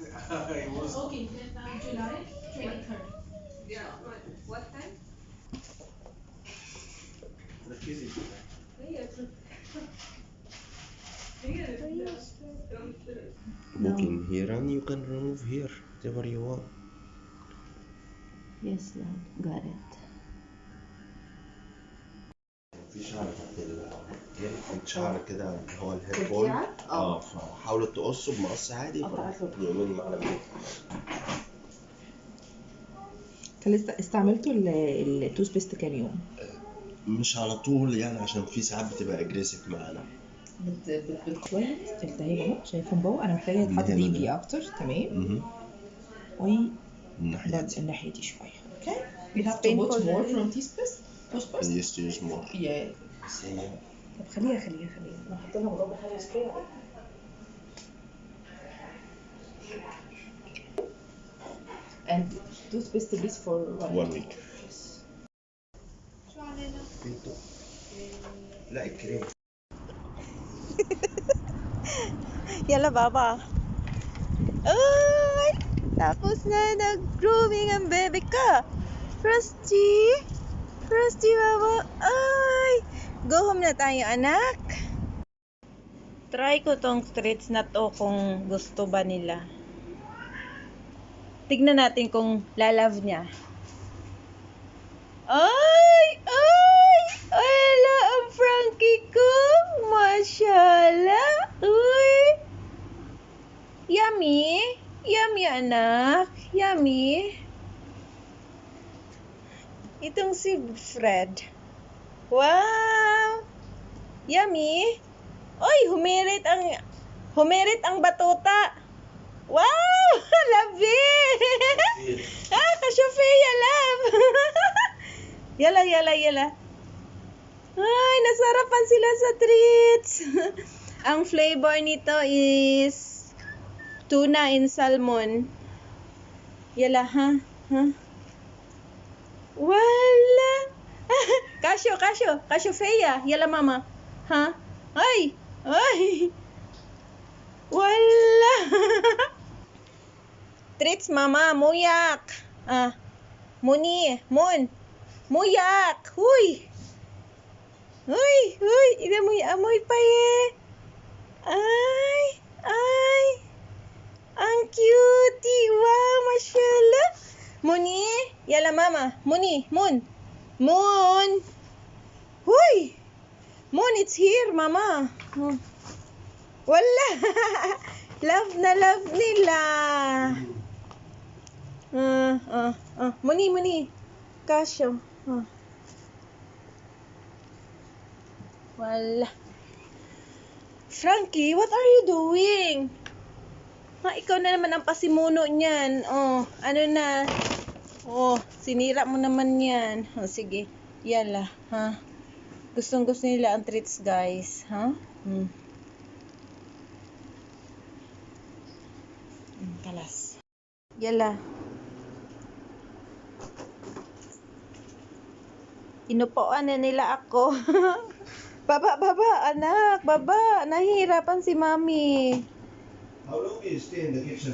Okay, then July 23rd. Yeah, what time? Booking here and you can remove here whatever you want. Yes, Lord. Got it. في شعر تحت في شعر كده اللي هو الهيدفون فحاولوا تقصوا بمقص عادي يومين معنا استعملتوا التوث بيست كام يوم؟ مش على طول يعني عشان في ساعات بتبقى اجريسيف معانا. شوية التهاب اهو شايفهم جوه. انا محتاجة يتحط هنا بيبي اكتر. تمام. الناحية دي. الناحية دي شوية. Okay. We have to put more from toothpaste. Yes, to use more. Yeah. طب خليها انا هحط لها مربى حاجة سبراي. And toothpaste please for 1 week. شو علينا؟ لا الكريم. Yala baba. Ay! Tapos na nag-grooming ang bebe ka. Frosty! Frosty baba. Ay! Go home na tayo anak. Try ko tong treats na to kung gusto ba nila. Tignan natin kung lalove niya. Ay! Ay! Wala ang Frankie ko. Mashallah. Uy! Yummy. Yummy anak. Yummy. Itong si Fred. Wow! Yummy. Oy, humirit ang batuta. Wow! Love it! Ka-Sofia, love! Yala. Ay, nasarapan sila sa treats. Ang flavor nito is tuna and salmon. Yala, ha? Wala. Ka-Sofia. Yala, mama. Ha? Ay! Wala. Treats, mama. Muyak. Muyak. Huy. Ina mo amoy pa Ay. Ang cutie. Wow, mashallah. Muni. Yala, mama. Moon. Huy. Moon, it's here, mama. Wala. Love na love nila. Muni. Kasyo. Wala. Frankie, what are you doing? Ikaw na naman ang pasimuno niyan. Ano na? Sinira mo naman yan. Sige. Yala, ha? Gustong-gusto nila ang treats, guys. Ha? Kalas. Yala. Inupuan na nila ako. Baba, anak. Baba. Nahihirapan si mami. How long do you stay in the kitchen?